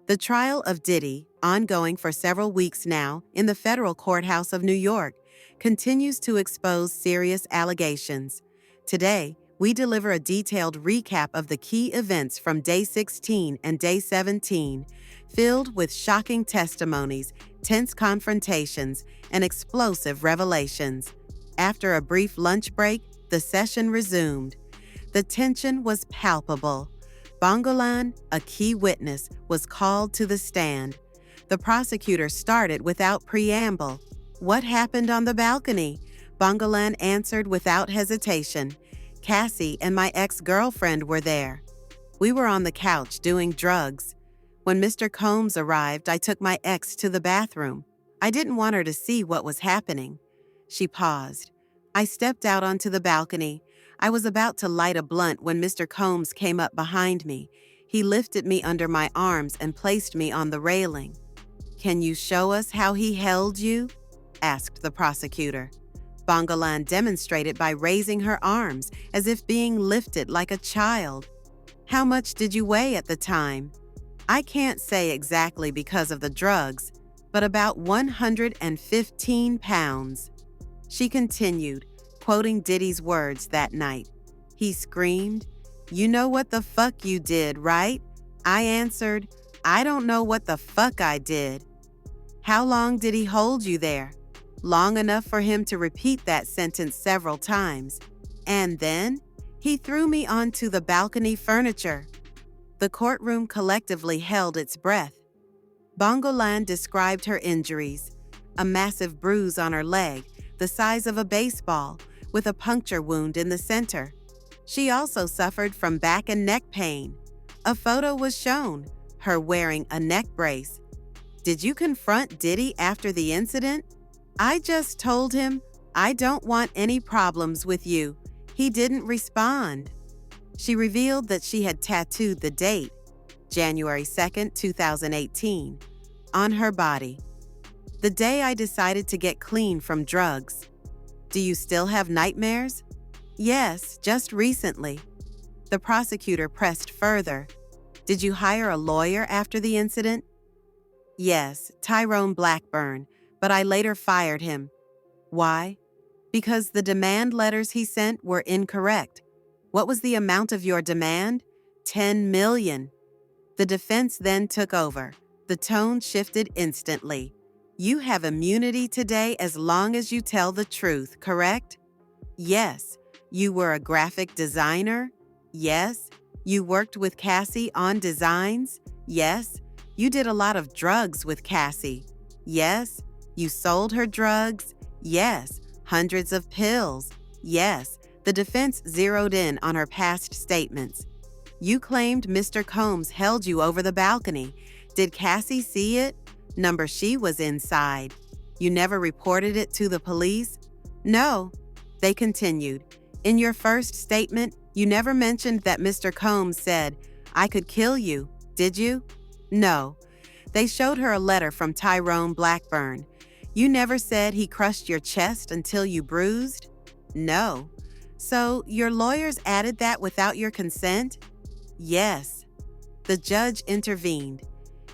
The trial of Diddy, ongoing for several weeks now in the federal courthouse of New York, continues to expose serious allegations. Today, we deliver a detailed recap of the key events from Day 16 and Day 17, filled with shocking testimonies, tense confrontations, and explosive revelations. After a brief lunch break, the session resumed. The tension was palpable. Bongolan, a key witness, was called to the stand. The prosecutor started without preamble. "What happened on the balcony?" Bongolan answered without hesitation. "Cassie and my ex-girlfriend were there. We were on the couch doing drugs. When Mr. Combs arrived, I took my ex to the bathroom. I didn't want her to see what was happening." She paused. "I stepped out onto the balcony. I was about to light a blunt when Mr. Combs came up behind me. He lifted me under my arms and placed me on the railing." "Can you show us how he held you?" asked the prosecutor. Bongolan demonstrated by raising her arms as if being lifted like a child. "How much did you weigh at the time?" "I can't say exactly because of the drugs, but about 115 pounds. She continued, quoting Diddy's words that night. He screamed, "You know what the fuck you did, right?" I answered, "I don't know what the fuck I did." "How long did he hold you there?" "Long enough for him to repeat that sentence several times. And then he threw me onto the balcony furniture." The courtroom collectively held its breath. Bongolan described her injuries: a massive bruise on her leg, the size of a baseball, with a puncture wound in the center. She also suffered from back and neck pain. A photo was shown, her wearing a neck brace. "Did you confront Diddy after the incident?" "I just told him, 'I don't want any problems with you.' He didn't respond." She revealed that she had tattooed the date, January 2nd, 2018, on her body. "The day I decided to get clean from drugs." "Do you still have nightmares?" "Yes, just recently." The prosecutor pressed further. "Did you hire a lawyer after the incident?" "Yes, Tyrone Blackburn, but I later fired him." "Why?" "Because the demand letters he sent were incorrect." "What was the amount of your demand?" $10 million. The defense then took over. The tone shifted instantly. "You have immunity today as long as you tell the truth, correct?" "Yes." "You were a graphic designer?" "Yes." "You worked with Cassie on designs?" "Yes." "You did a lot of drugs with Cassie?" "Yes." "You sold her drugs?" "Yes." "Hundreds of pills?" "Yes." The defense zeroed in on her past statements. "You claimed Mr. Combs held you over the balcony. Did Cassie see it?" "Number she was inside." "You never reported it to the police?" "No." They continued. "In your first statement, you never mentioned that Mr. Combs said, 'I could kill you,' did you?" "No." They showed her a letter from Tyrone Blackburn. "You never said he crushed your chest until you bruised?" "No." "So your lawyers added that without your consent?" "Yes." The judge intervened.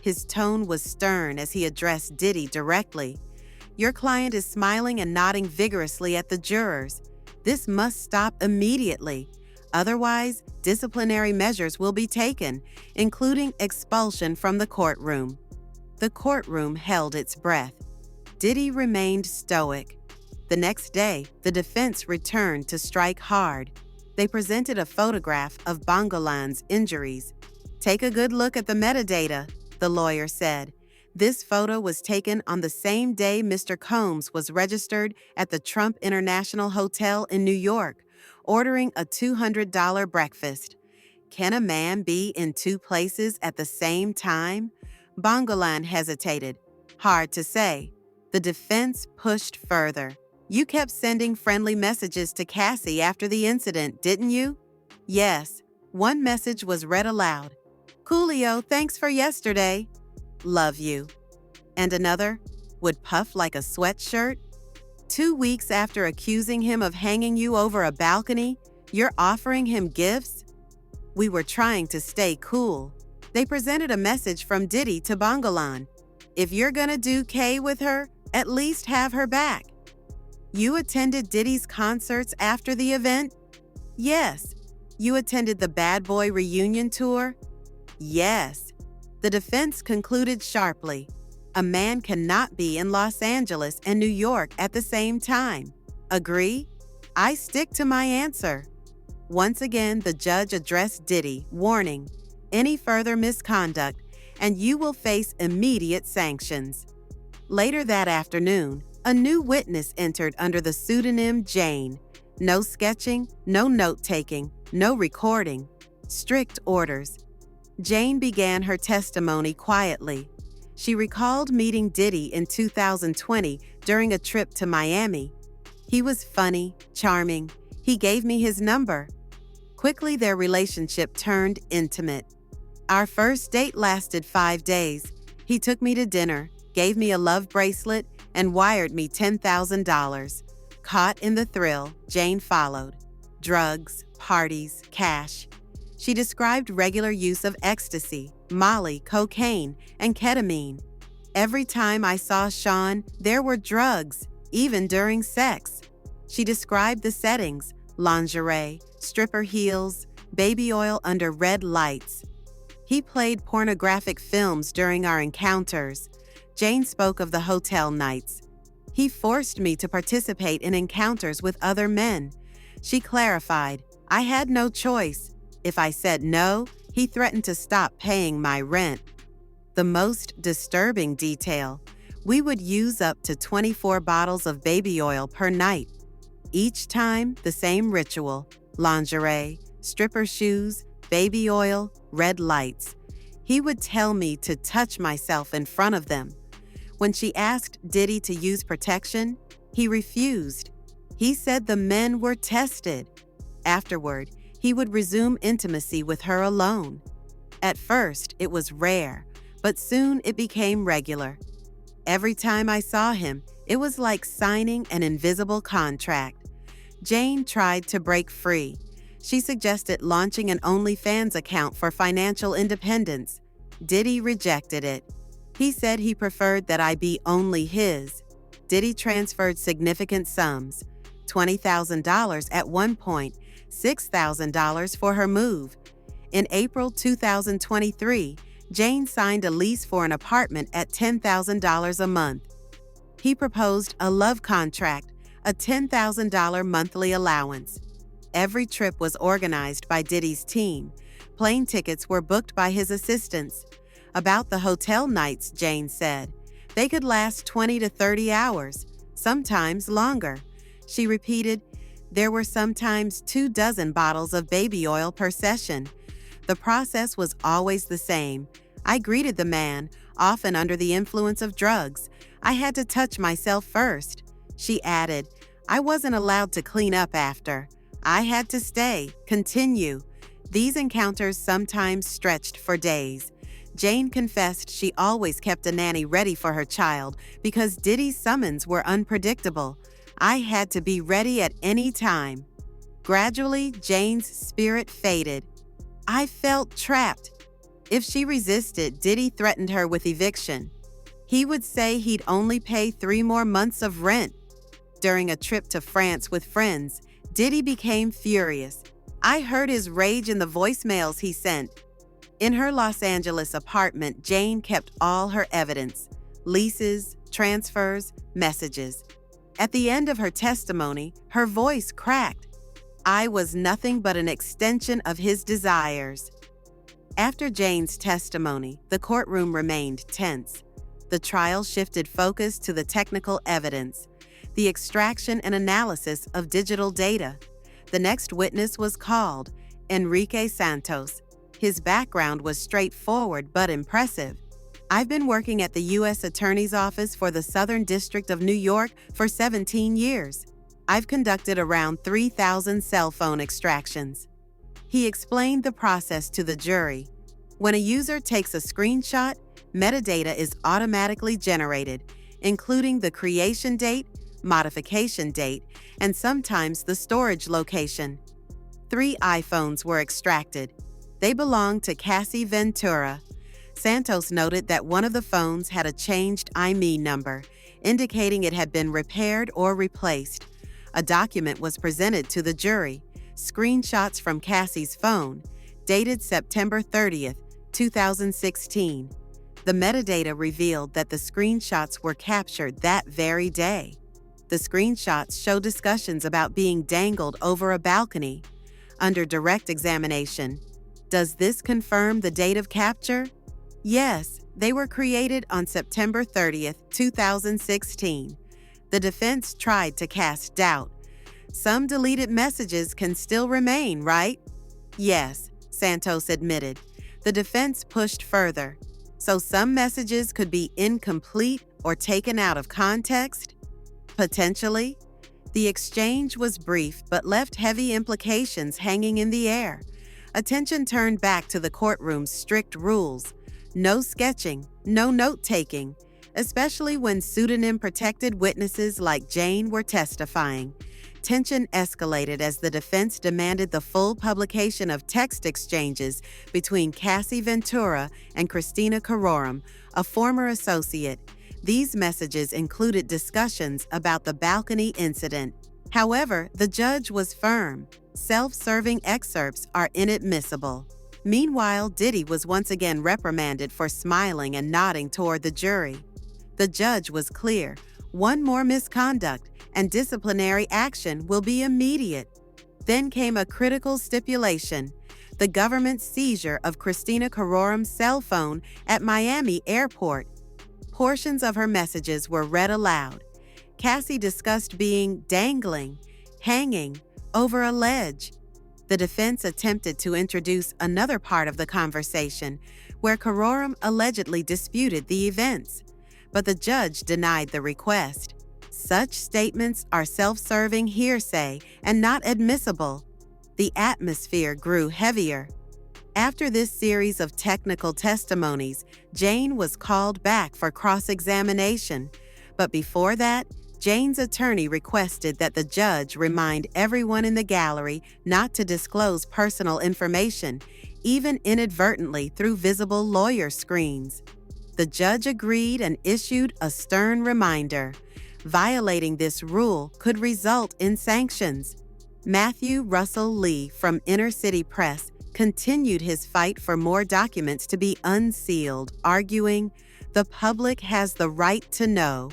His tone was stern as he addressed Diddy directly. "Your client is smiling and nodding vigorously at the jurors. This must stop immediately. Otherwise, disciplinary measures will be taken, including expulsion from the courtroom." The courtroom held its breath. Diddy remained stoic. The next day, the defense returned to strike hard. They presented a photograph of Bongolan's injuries. "Take a good look at the metadata," the lawyer said. "This photo was taken on the same day Mr. Combs was registered at the Trump International Hotel in New York, ordering a $200 breakfast. Can a man be in two places at the same time?" Bongolan hesitated. "Hard to say." The defense pushed further. "You kept sending friendly messages to Cassie after the incident, didn't you?" "Yes." One message was read aloud. "Coolio, thanks for yesterday. Love you." And another, "Would puff like a sweatshirt." 2 weeks after accusing him of hanging you over a balcony, you're offering him gifts? "We were trying to stay cool." They presented a message from Diddy to Bongolan. If you're gonna do K with her, at least have her back. You attended Diddy's concerts after the event? Yes. You attended the Bad Boy reunion tour? Yes. The defense concluded sharply. A man cannot be in Los Angeles and New York at the same time. Agree? I stick to my answer. Once again, the judge addressed Diddy, warning, any further misconduct, and you will face immediate sanctions. Later that afternoon, a new witness entered under the pseudonym Jane. No sketching, no note-taking, no recording. Strict orders. Jane began her testimony quietly. She recalled meeting Diddy in 2020 during a trip to Miami. He was funny, charming. He gave me his number. Quickly, their relationship turned intimate. Our first date lasted 5 days. He took me to dinner, gave me a love bracelet, and wired me $10,000. Caught in the thrill, Jane followed. Drugs, parties, cash. She described regular use of ecstasy, Molly, cocaine, and ketamine. Every time I saw Sean, there were drugs, even during sex. She described the settings: lingerie, stripper heels, baby oil under red lights. He played pornographic films during our encounters. Jane spoke of the hotel nights. He forced me to participate in encounters with other men. She clarified, I had no choice. If I said no, he threatened to stop paying my rent. The most disturbing detail, we would use up to 24 bottles of baby oil per night. Each time, the same ritual: lingerie, stripper shoes, baby oil, red lights. He would tell me to touch myself in front of them. When she asked Diddy to use protection, he refused. He said the men were tested. Afterward, he would resume intimacy with her alone. At first, it was rare, but soon it became regular. Every time I saw him, it was like signing an invisible contract. Jane tried to break free. She suggested launching an OnlyFans account for financial independence. Diddy rejected it. He said he preferred that I be only his. Diddy transferred significant sums: $20,000 at one point, $6,000 for her move. In April 2023, Jane signed a lease for an apartment at $10,000 a month. He proposed a love contract, a $10,000 monthly allowance. Every trip was organized by Diddy's team. Plane tickets were booked by his assistants. About the hotel nights, Jane said, they could last 20 to 30 hours, sometimes longer. She repeated, there were sometimes 24 bottles of baby oil per session. The process was always the same. I greeted the man, often under the influence of drugs. I had to touch myself first. She added, I wasn't allowed to clean up after. I had to stay, continue. These encounters sometimes stretched for days. Jane confessed she always kept a nanny ready for her child because Diddy's summons were unpredictable. I had to be ready at any time. Gradually, Jane's spirit faded. I felt trapped. If she resisted, Diddy threatened her with eviction. He would say he'd only pay 3 more months of rent. During a trip to France with friends, Diddy became furious. I heard his rage in the voicemails he sent. In her Los Angeles apartment, Jane kept all her evidence: leases, transfers, messages. At the end of her testimony, her voice cracked. I was nothing but an extension of his desires. After Jane's testimony, the courtroom remained tense. The trial shifted focus to the technical evidence, the extraction and analysis of digital data. The next witness was called, Enrique Santos. His background was straightforward but impressive. I've been working at the U.S. Attorney's Office for the Southern District of New York for 17 years. I've conducted around 3,000 cell phone extractions. He explained the process to the jury. When a user takes a screenshot, metadata is automatically generated, including the creation date, modification date, and sometimes the storage location. 3 iPhones were extracted. They belonged to Cassie Ventura, Santos noted that one of the phones had a changed IMEI number, indicating it had been repaired or replaced. A document was presented to the jury, screenshots from Cassie's phone, dated September 30th, 2016. The metadata revealed that the screenshots were captured that very day. The screenshots show discussions about being dangled over a balcony. Under direct examination, does this confirm the date of capture? Yes, they were created on September 30th, 2016. The defense tried to cast doubt. Some deleted messages can still remain, right? Yes, Santos admitted. The defense pushed further. So some messages could be incomplete or taken out of context? Potentially. The exchange was brief but left heavy implications hanging in the air. Attention turned back to the courtroom's strict rules. No sketching, no note-taking, especially when pseudonym-protected witnesses like Jane were testifying. Tension escalated as the defense demanded the full publication of text exchanges between Cassie Ventura and Christina Carrorum, a former associate. These messages included discussions about the balcony incident. However, the judge was firm. Self-serving excerpts are inadmissible. Meanwhile, Diddy was once again reprimanded for smiling and nodding toward the jury. The judge was clear. One more misconduct, and disciplinary action will be immediate. Then came a critical stipulation: the government's seizure of Christina Carrorum's cell phone at Miami Airport. Portions of her messages were read aloud. Cassie discussed being dangling, hanging, over a ledge. The defense attempted to introduce another part of the conversation, where Carrorum allegedly disputed the events, but the judge denied the request. Such statements are self-serving hearsay and not admissible. The atmosphere grew heavier. After this series of technical testimonies, Jane was called back for cross-examination. But before that, Jane's attorney requested that the judge remind everyone in the gallery not to disclose personal information, even inadvertently through visible lawyer screens. The judge agreed and issued a stern reminder. Violating this rule could result in sanctions. Matthew Russell Lee from Inner City Press continued his fight for more documents to be unsealed, arguing, "The public has the right to know."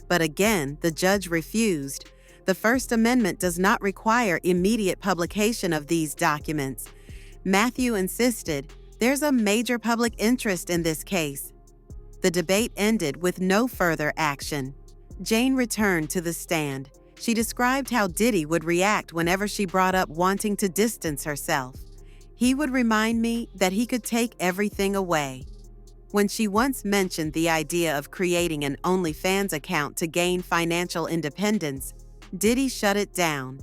But again, the judge refused. The First Amendment does not require immediate publication of these documents. Matthew insisted, "There's a major public interest in this case." The debate ended with no further action. Jane returned to the stand. She described how Diddy would react whenever she brought up wanting to distance herself. "He would remind me that he could take everything away." When she once mentioned the idea of creating an OnlyFans account to gain financial independence, Diddy shut it down.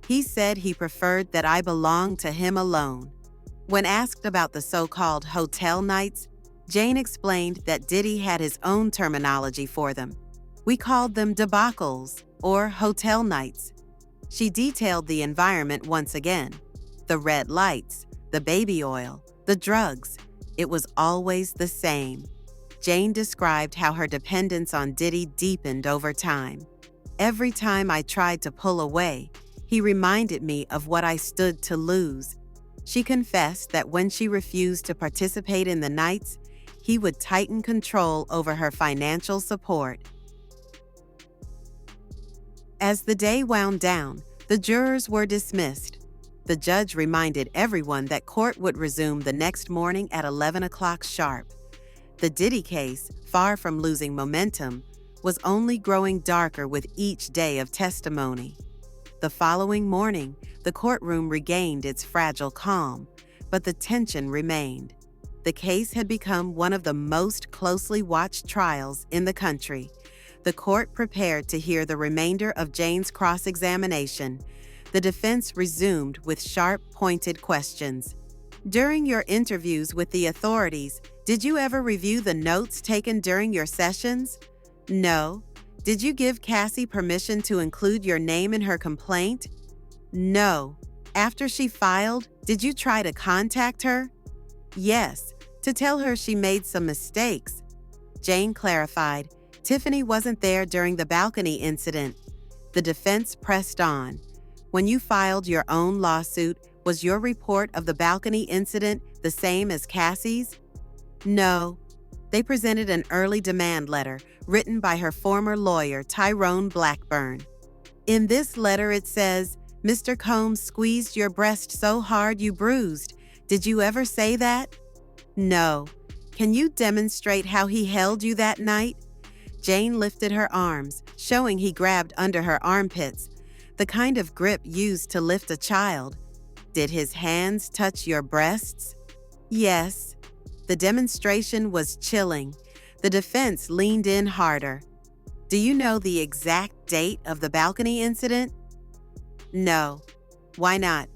He said he preferred that I belong to him alone. When asked about the so-called hotel nights, Jane explained that Diddy had his own terminology for them. "We called them debacles, or hotel nights." She detailed the environment once again. The red lights, the baby oil, the drugs. It was always the same. Jane described how her dependence on Diddy deepened over time. "Every time I tried to pull away, he reminded me of what I stood to lose." She confessed that when she refused to participate in the nights, he would tighten control over her financial support. As the day wound down, the jurors were dismissed. The judge reminded everyone that court would resume the next morning at 11 o'clock sharp. The Diddy case, far from losing momentum, was only growing darker with each day of testimony. The following morning, the courtroom regained its fragile calm, but the tension remained. The case had become one of the most closely watched trials in the country. The court prepared to hear the remainder of Jane's cross-examination. The defense resumed with sharp, pointed questions. "During your interviews with the authorities, did you ever review the notes taken during your sessions?" "No." "Did you give Cassie permission to include your name in her complaint?" "No." "After she filed, did you try to contact her?" "Yes." to tell her she made some mistakes. Jane clarified, Tiffany wasn't there during the balcony incident. The defense pressed on. When you filed your own lawsuit, was your report of the balcony incident the same as Cassie's? No. They presented an early demand letter written by her former lawyer, Tyrone Blackburn. In this letter it says, Mr. Combs squeezed your breast so hard you bruised. Did you ever say that? No. Can you demonstrate how he held you that night? Jane lifted her arms, showing he grabbed under her armpits, the kind of grip used to lift a child. Did his hands touch your breasts? Yes. The demonstration was chilling. The defense leaned in harder. Do you know the exact date of the balcony incident? No. Why not?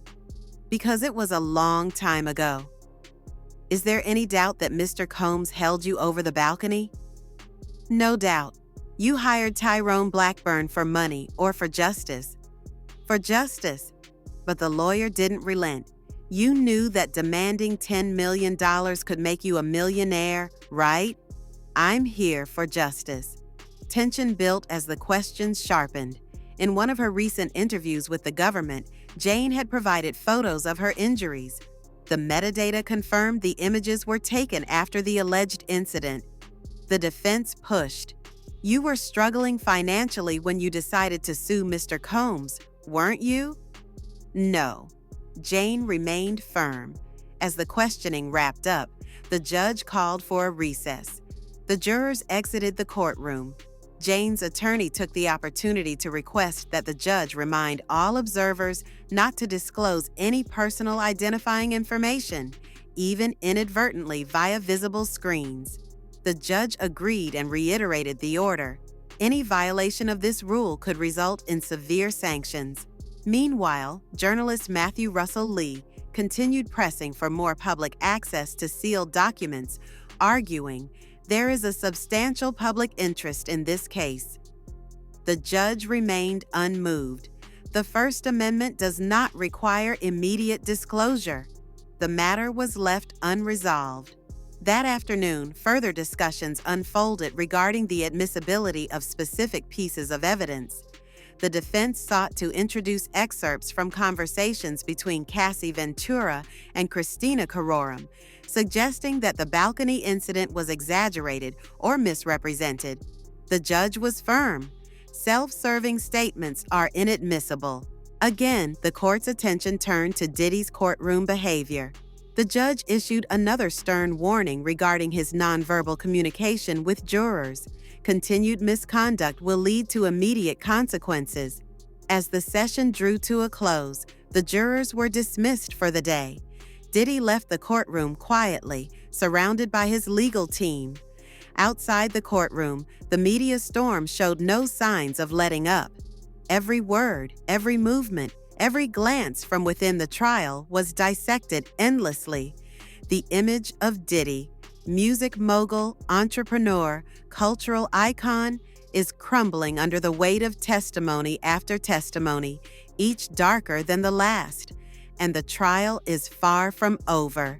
Because it was a long time ago. Is there any doubt that Mr. Combs held you over the balcony? No doubt. You hired Tyrone Blackburn for money or for justice. For justice. But the lawyer didn't relent. You knew that demanding $10 million could make you a millionaire, right? I'm here for justice. Tension built as the questions sharpened. In one of her recent interviews with the government, Jane had provided photos of her injuries. The metadata confirmed the images were taken after the alleged incident. The defense pushed. You were struggling financially when you decided to sue Mr. Combs, weren't you? No. Jane remained firm. As the questioning wrapped up, the judge called for a recess. The jurors exited the courtroom. Jane's attorney took the opportunity to request that the judge remind all observers not to disclose any personal identifying information, even inadvertently via visible screens. The judge agreed and reiterated the order. Any violation of this rule could result in severe sanctions. Meanwhile, journalist Matthew Russell Lee continued pressing for more public access to sealed documents, arguing, there is a substantial public interest in this case. The judge remained unmoved. The First Amendment does not require immediate disclosure. The matter was left unresolved. That afternoon, further discussions unfolded regarding the admissibility of specific pieces of evidence. The defense sought to introduce excerpts from conversations between Cassie Ventura and Christina Carorum, suggesting that the balcony incident was exaggerated or misrepresented. The judge was firm. Self-serving statements are inadmissible. Again, the court's attention turned to Diddy's courtroom behavior. The judge issued another stern warning regarding his nonverbal communication with jurors. Continued misconduct will lead to immediate consequences. As the session drew to a close, the jurors were dismissed for the day. Diddy left the courtroom quietly, surrounded by his legal team. Outside the courtroom, the media storm showed no signs of letting up. Every word, every movement, every glance from within the trial was dissected endlessly. The image of Diddy, music mogul, entrepreneur, cultural icon, is crumbling under the weight of testimony after testimony, each darker than the last. And the trial is far from over.